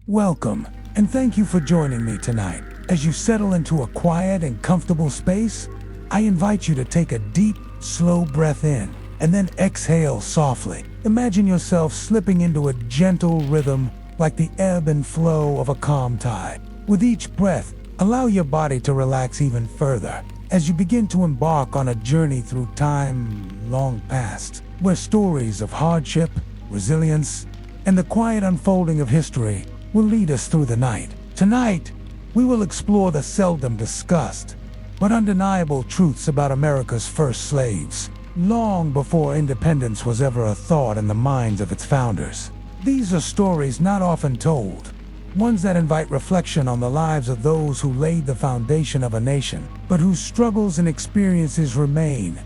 Welcome, and thank you for joining me tonight. As you settle into a quiet and comfortable space, I invite you to take a deep, slow breath in, and then exhale softly. Imagine yourself slipping into a gentle rhythm like the ebb and flow of a calm tide. With each breath, allow your body to relax even further as you begin to embark on a journey through time long past, where stories of hardship, resilience, and the quiet unfolding of history will lead us through the night. Tonight, we will explore the seldom discussed but undeniable truths about America's first slaves, long before independence was ever a thought in the minds of its founders. These are stories not often told, ones that invite reflection on the lives of those who laid the foundation of a nation, but whose struggles and experiences remain,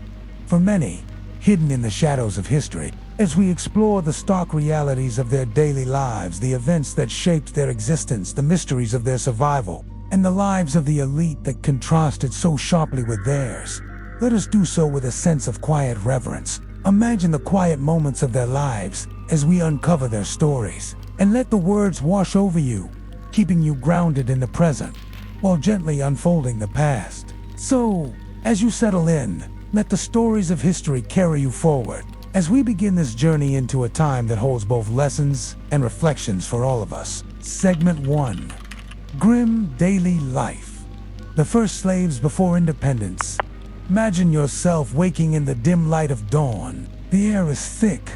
for many, hidden in the shadows of history. As we explore the stark realities of their daily lives, the events that shaped their existence, the mysteries of their survival, and the lives of the elite that contrasted so sharply with theirs, let us do so with a sense of quiet reverence. Imagine the quiet moments of their lives as we uncover their stories, and let the words wash over you, keeping you grounded in the present, while gently unfolding the past. So, as you settle in, let the stories of history carry you forward, as we begin this journey into a time that holds both lessons and reflections for all of us. Segment 1. Grim Daily Life. The first slaves before independence. Imagine yourself waking in the dim light of dawn. The air is thick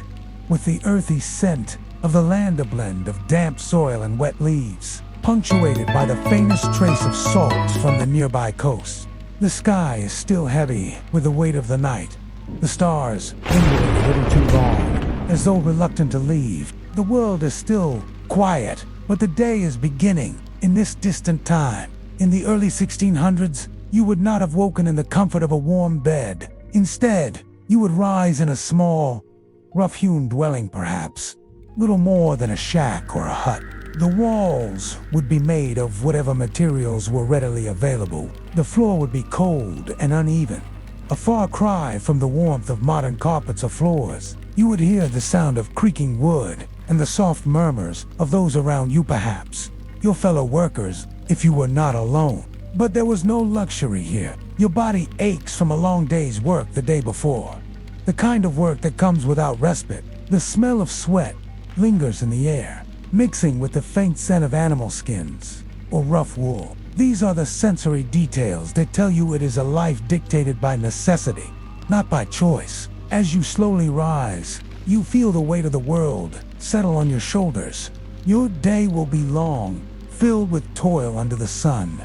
with the earthy scent of the land, a blend of damp soil and wet leaves, punctuated by the faintest trace of salt from the nearby coast. The sky is still heavy with the weight of the night, the stars lingering a little too long, as though reluctant to leave. The world is still quiet, but the day is beginning. In this distant time, in the early 1600s, you would not have woken in the comfort of a warm bed. Instead, you would rise in a small, rough-hewn dwelling perhaps, little more than a shack or a hut. The walls would be made of whatever materials were readily available. The floor would be cold and uneven, a far cry from the warmth of modern carpets or floors. You would hear the sound of creaking wood and the soft murmurs of those around you perhaps, your fellow workers, if you were not alone. But there was no luxury here. Your body aches from a long day's work the day before, the kind of work that comes without respite. The smell of sweat lingers in the air, mixing with the faint scent of animal skins or rough wool. These are the sensory details that tell you it is a life dictated by necessity, not by choice. As you slowly rise, you feel the weight of the world settle on your shoulders. Your day will be long, filled with toil under the sun,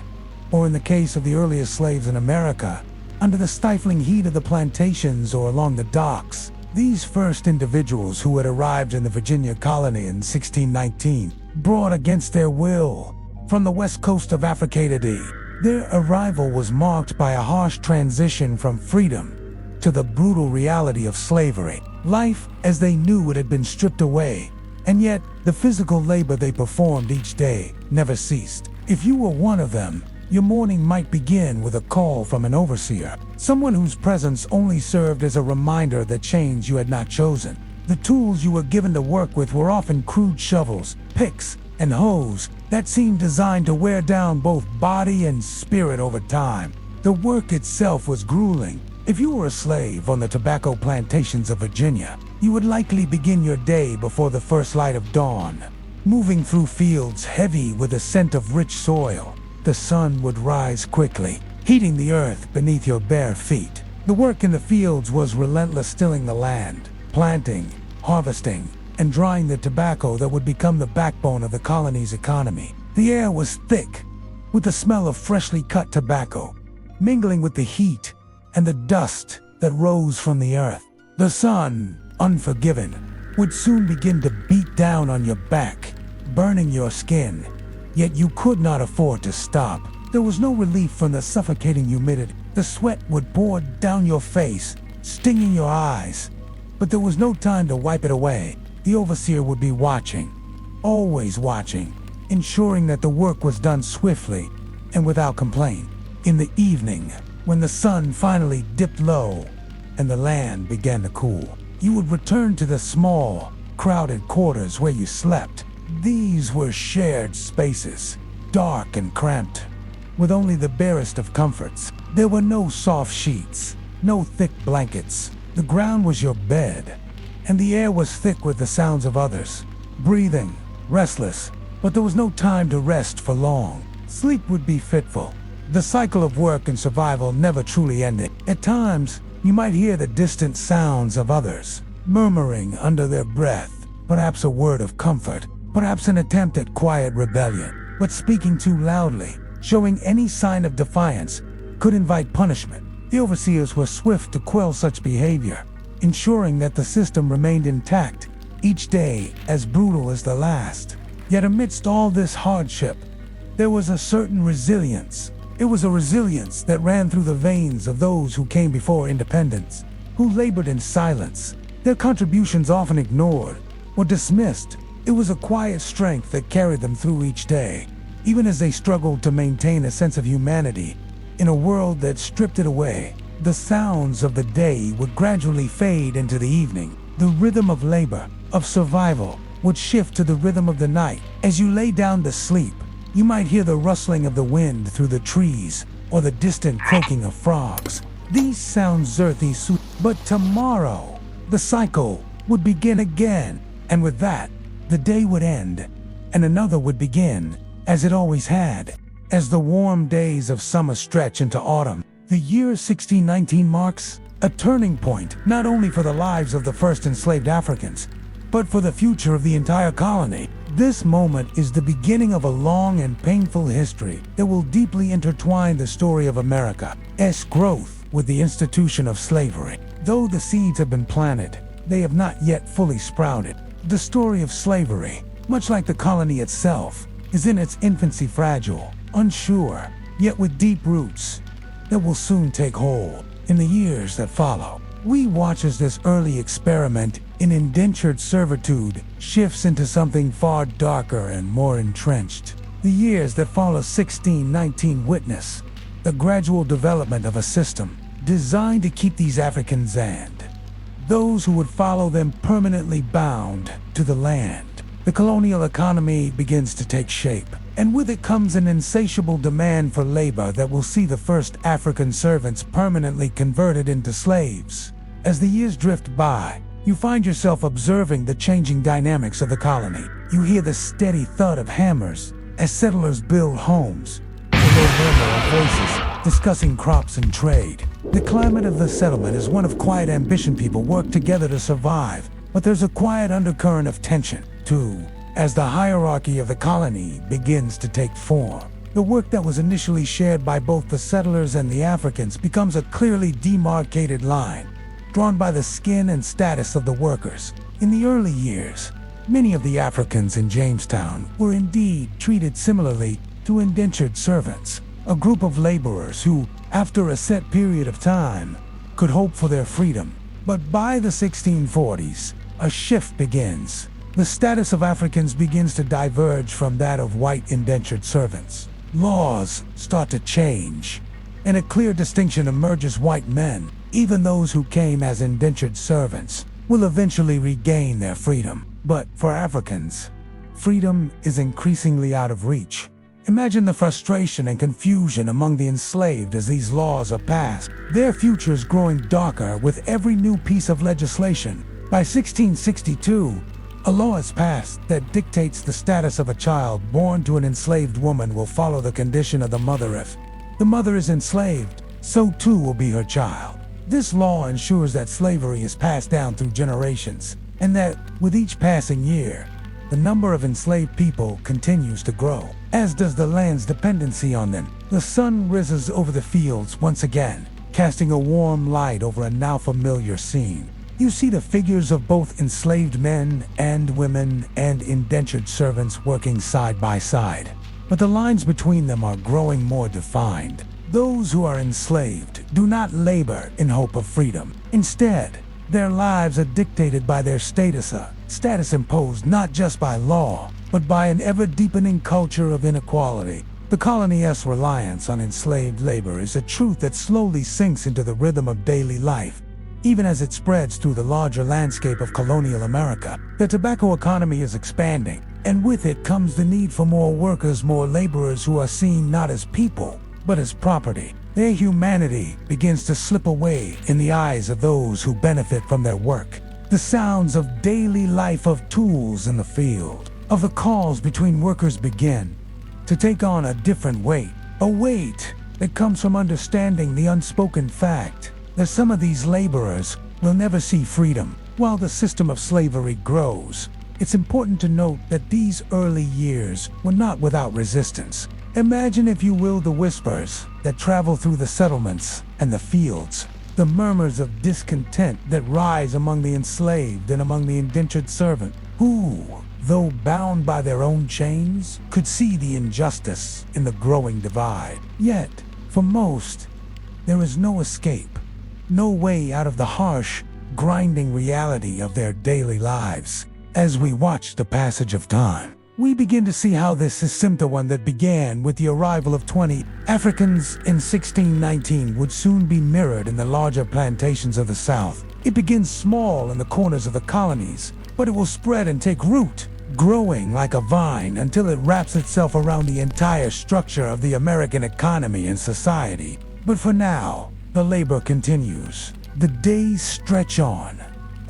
or in the case of the earliest slaves in America, under the stifling heat of the plantations or along the docks. These first individuals who had arrived in the Virginia colony in 1619, brought against their will from the west coast of Africanity. Their arrival was marked by a harsh transition from freedom to the brutal reality of slavery. Life as they knew it had been stripped away, and yet the physical labor they performed each day never ceased. If you were one of them, your morning might begin with a call from an overseer, someone whose presence only served as a reminder that chains you had not chosen. The tools you were given to work with were often crude shovels, picks, and hoes that seemed designed to wear down both body and spirit over time. The work itself was grueling. If you were a slave on the tobacco plantations of Virginia, you would likely begin your day before the first light of dawn, moving through fields heavy with the scent of rich soil. The sun would rise quickly, heating the earth beneath your bare feet. The work in the fields was relentless, tilling the land, planting, harvesting, and drying the tobacco that would become the backbone of the colony's economy. The air was thick with the smell of freshly cut tobacco, mingling with the heat and the dust that rose from the earth. The sun, unforgiving, would soon begin to beat down on your back, burning your skin. Yet you could not afford to stop. There was no relief from the suffocating humidity. The sweat would pour down your face, stinging your eyes. But there was no time to wipe it away. The overseer would be watching, always watching, ensuring that the work was done swiftly and without complaint. In the evening, when the sun finally dipped low and the land began to cool, you would return to the small, crowded quarters where you slept. These were shared spaces, dark and cramped, with only the barest of comforts. There were no soft sheets, no thick blankets. The ground was your bed, and the air was thick with the sounds of others, breathing, restless, but there was no time to rest for long. Sleep would be fitful. The cycle of work and survival never truly ended. At times, you might hear the distant sounds of others, murmuring under their breath, perhaps a word of comfort, perhaps an attempt at quiet rebellion, but speaking too loudly, showing any sign of defiance, could invite punishment. The overseers were swift to quell such behavior, ensuring that the system remained intact, each day as brutal as the last. Yet amidst all this hardship, there was a certain resilience. It was a resilience that ran through the veins of those who came before independence, who labored in silence, their contributions often ignored or dismissed. It was a quiet strength that carried them through each day, even as they struggled to maintain a sense of humanity in a world that stripped it away. The sounds of the day would gradually fade into the evening. The rhythm of labor, of survival, would shift to the rhythm of the night. As you lay down to sleep, you might hear the rustling of the wind through the trees or the distant croaking of frogs. These sounds earthy, but tomorrow, the cycle would begin again, and with that, the day would end, and another would begin, as it always had. As the warm days of summer stretch into autumn, the year 1619 marks a turning point, not only for the lives of the first enslaved Africans, but for the future of the entire colony. This moment is the beginning of a long and painful history that will deeply intertwine the story of America's growth with the institution of slavery. Though the seeds have been planted, they have not yet fully sprouted. The story of slavery, much like the colony itself, is in its infancy, fragile, unsure, yet with deep roots that will soon take hold. In the years that follow, we watch as this early experiment in indentured servitude shifts into something far darker and more entrenched. The years that follow 1619 witness the gradual development of a system designed to keep these Africans and those who would follow them permanently bound to the land. The colonial economy begins to take shape, and with it comes an insatiable demand for labor that will see the first African servants permanently converted into slaves. As the years drift by, you find yourself observing the changing dynamics of the colony. You hear the steady thud of hammers as settlers build homes, the low murmur of voices discussing crops and trade. The climate of the settlement is one of quiet ambition. People work together to survive, but there's a quiet undercurrent of tension, too, as the hierarchy of the colony begins to take form. The work that was initially shared by both the settlers and the Africans becomes a clearly demarcated line, drawn by the skin and status of the workers. In the early years, many of the Africans in Jamestown were indeed treated similarly to indentured servants, a group of laborers who, after a set period of time, could hope for their freedom. But by the 1640s, a shift begins. The status of Africans begins to diverge from that of white indentured servants. Laws start to change, and a clear distinction emerges. White men, even those who came as indentured servants, will eventually regain their freedom. But for Africans, freedom is increasingly out of reach. Imagine the frustration and confusion among the enslaved as these laws are passed, their futures growing darker with every new piece of legislation. By 1662, a law is passed that dictates the status of a child born to an enslaved woman will follow the condition of the mother. If the mother is enslaved, so too will be her child. This law ensures that slavery is passed down through generations, and that, with each passing year, the number of enslaved people continues to grow, as does the land's dependency on them. The sun rises over the fields once again, casting a warm light over a now familiar scene. You see the figures of both enslaved men and women and indentured servants working side by side, but the lines between them are growing more defined. Those who are enslaved do not labor in hope of freedom. Instead, their lives are dictated by their status, a status imposed not just by law, but by an ever-deepening culture of inequality. The colony's reliance on enslaved labor is a truth that slowly sinks into the rhythm of daily life, even as it spreads through the larger landscape of colonial America. The tobacco economy is expanding, And with it comes the need for more workers, more laborers who are seen not as people, but as property. Their humanity begins to slip away in the eyes of those who benefit from their work. The sounds of daily life, of tools in the field, of the calls between workers begin to take on a different weight. A weight that comes from understanding the unspoken fact that some of these laborers will never see freedom while the system of slavery grows. It's important to note that these early years were not without resistance. Imagine, if you will, the whispers that travel through the settlements and the fields, the murmurs of discontent that rise among the enslaved and among the indentured servant, who, though bound by their own chains, could see the injustice in the growing divide. Yet, for most, there is no escape, no way out of the harsh, grinding reality of their daily lives. As we watch the passage of time, we begin to see how this succinct one that began with the arrival of 20 Africans in 1619 would soon be mirrored in the larger plantations of the South. It begins small in the corners of the colonies, but it will spread and take root, growing like a vine until it wraps itself around the entire structure of the American economy and society. But for now, the labor continues. The days stretch on,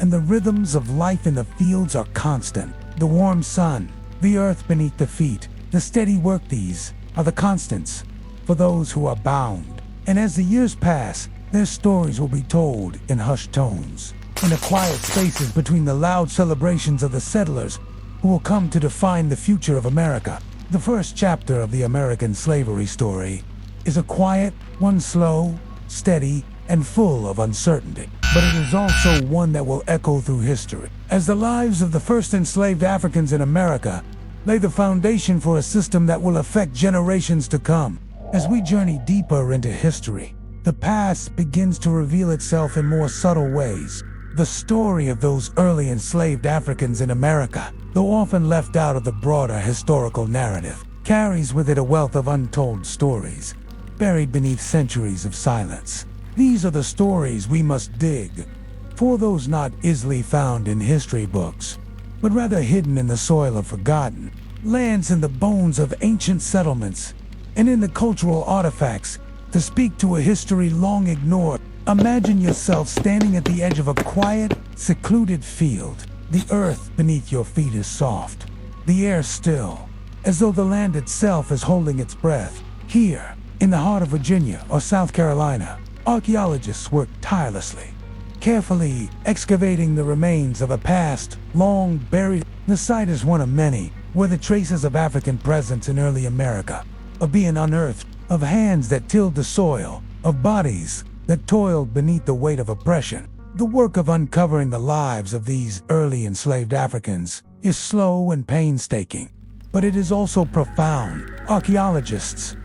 and the rhythms of life in the fields are constant. The warm sun, the earth beneath the feet, the steady work, these are the constants for those who are bound. And as the years pass, their stories will be told in hushed tones, in the quiet spaces between the loud celebrations of the settlers who will come to define the future of America. The first chapter of the American slavery story is a quiet one, slow, steady, and full of uncertainty. But it is also one that will echo through history, as the lives of the first enslaved Africans in America lay the foundation for a system that will affect generations to come. As we journey deeper into history, the past begins to reveal itself in more subtle ways. The story of those early enslaved Africans in America, though often left out of the broader historical narrative, carries with it a wealth of untold stories, buried beneath centuries of silence. These are the stories we must dig, for those not easily found in history books, but rather hidden in the soil of forgotten lands, in the bones of ancient settlements, and in the cultural artifacts to speak to a history long ignored. Imagine yourself standing at the edge of a quiet, secluded field. The earth beneath your feet is soft, the air still, as though the land itself is holding its breath. Here, in the heart of Virginia or South Carolina, archaeologists work tirelessly, carefully excavating the remains of a past long buried. The site is one of many where the traces of African presence in early America are being unearthed, of hands that tilled the soil, of bodies that toiled beneath the weight of oppression. The work of uncovering the lives of these early enslaved Africans is slow and painstaking, but it is also profound. Archaeologists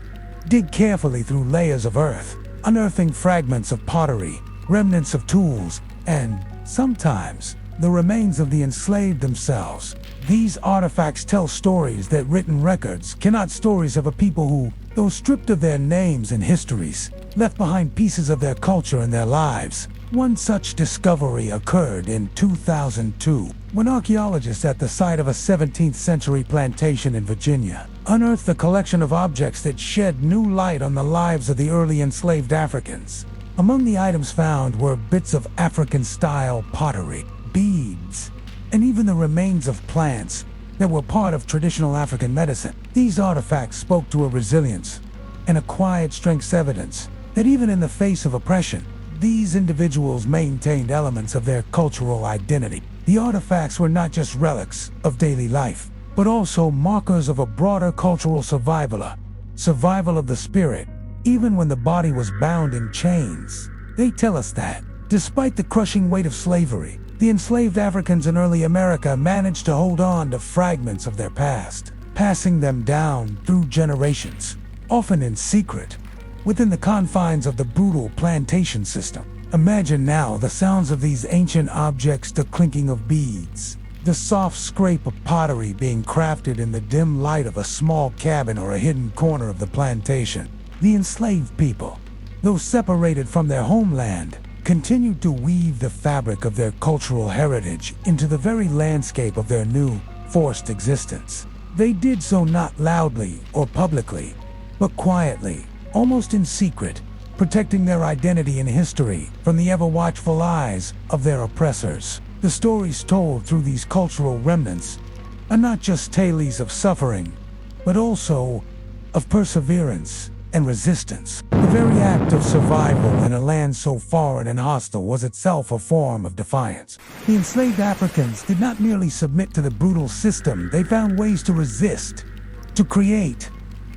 dig carefully through layers of earth, unearthing fragments of pottery, remnants of tools, and, sometimes, the remains of the enslaved themselves. These artifacts tell stories that written records cannot, stories of a people who, though stripped of their names and histories, left behind pieces of their culture and their lives. One such discovery occurred in 2002, when archaeologists at the site of a 17th century plantation in Virginia unearthed a collection of objects that shed new light on the lives of the early enslaved Africans. Among the items found were bits of African-style pottery, beads, and even the remains of plants that were part of traditional African medicine. These artifacts spoke to a resilience and a quiet strength, evidence that even in the face of oppression, these individuals maintained elements of their cultural identity. The artifacts were not just relics of daily life, but also markers of a broader cultural survival of the spirit, even when the body was bound in chains. They tell us that, despite the crushing weight of slavery, the enslaved Africans in early America managed to hold on to fragments of their past, passing them down through generations, often in secret, within the confines of the brutal plantation system. Imagine now the sounds of these ancient objects, the clinking of beads, the soft scrape of pottery being crafted in the dim light of a small cabin or a hidden corner of the plantation. The enslaved people, though separated from their homeland, continued to weave the fabric of their cultural heritage into the very landscape of their new forced existence. They did so not loudly or publicly, but quietly, almost in secret, protecting their identity and history from the ever-watchful eyes of their oppressors. The stories told through these cultural remnants are not just tales of suffering, but also of perseverance and resistance. The very act of survival in a land so foreign and hostile was itself a form of defiance. The enslaved Africans did not merely submit to the brutal system, they found ways to resist, to create,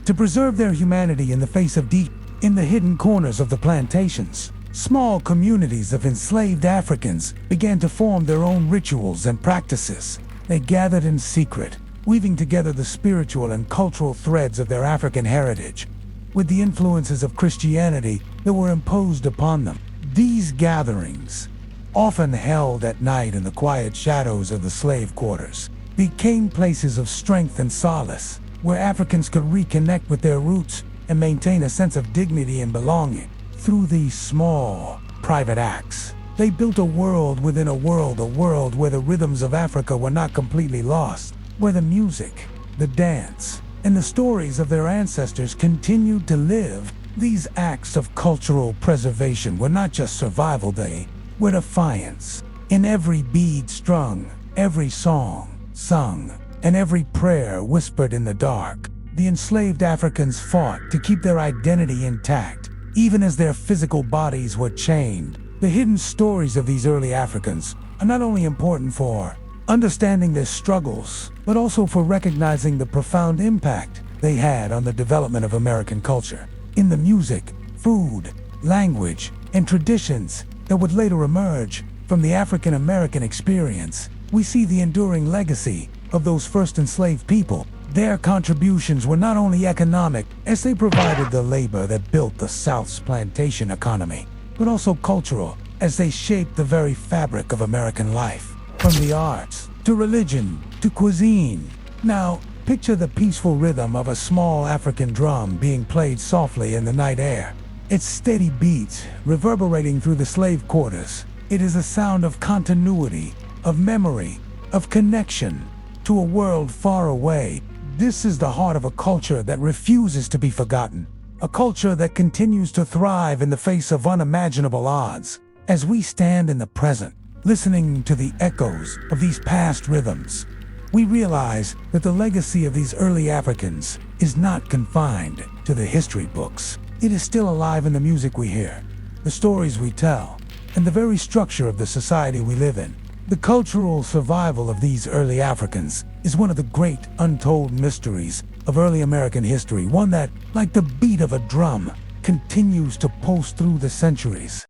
to preserve their humanity in the face of deep. In the hidden corners of the plantations, small communities of enslaved Africans began to form their own rituals and practices. They gathered in secret, weaving together the spiritual and cultural threads of their African heritage with the influences of Christianity that were imposed upon them. These gatherings, often held at night in the quiet shadows of the slave quarters, became places of strength and solace, where Africans could reconnect with their roots and maintain a sense of dignity and belonging. Through these small, private acts, they built a world within a world where the rhythms of Africa were not completely lost, where the music, the dance, and the stories of their ancestors continued to live. These acts of cultural preservation were not just survival, they were defiance. In every bead strung, every song sung, and every prayer whispered in the dark, the enslaved Africans fought to keep their identity intact, even as their physical bodies were chained. The hidden stories of these early Africans are not only important for understanding their struggles, but also for recognizing the profound impact they had on the development of American culture. In the music, food, language, and traditions that would later emerge from the African American experience, we see the enduring legacy of those first enslaved people. Their contributions were not only economic, as they provided the labor that built the South's plantation economy, but also cultural, as they shaped the very fabric of American life, from the arts, to religion, to cuisine. Now, picture the peaceful rhythm of a small African drum being played softly in the night air. Its steady beats reverberating through the slave quarters. It is a sound of continuity, of memory, of connection to a world far away. This is the heart of a culture that refuses to be forgotten, a culture that continues to thrive in the face of unimaginable odds. As we stand in the present, listening to the echoes of these past rhythms, we realize that the legacy of these early Africans is not confined to the history books. It is still alive in the music we hear, the stories we tell, and the very structure of the society we live in. The cultural survival of these early Africans is one of the great untold mysteries of early American history, one that, like the beat of a drum, continues to pulse through the centuries.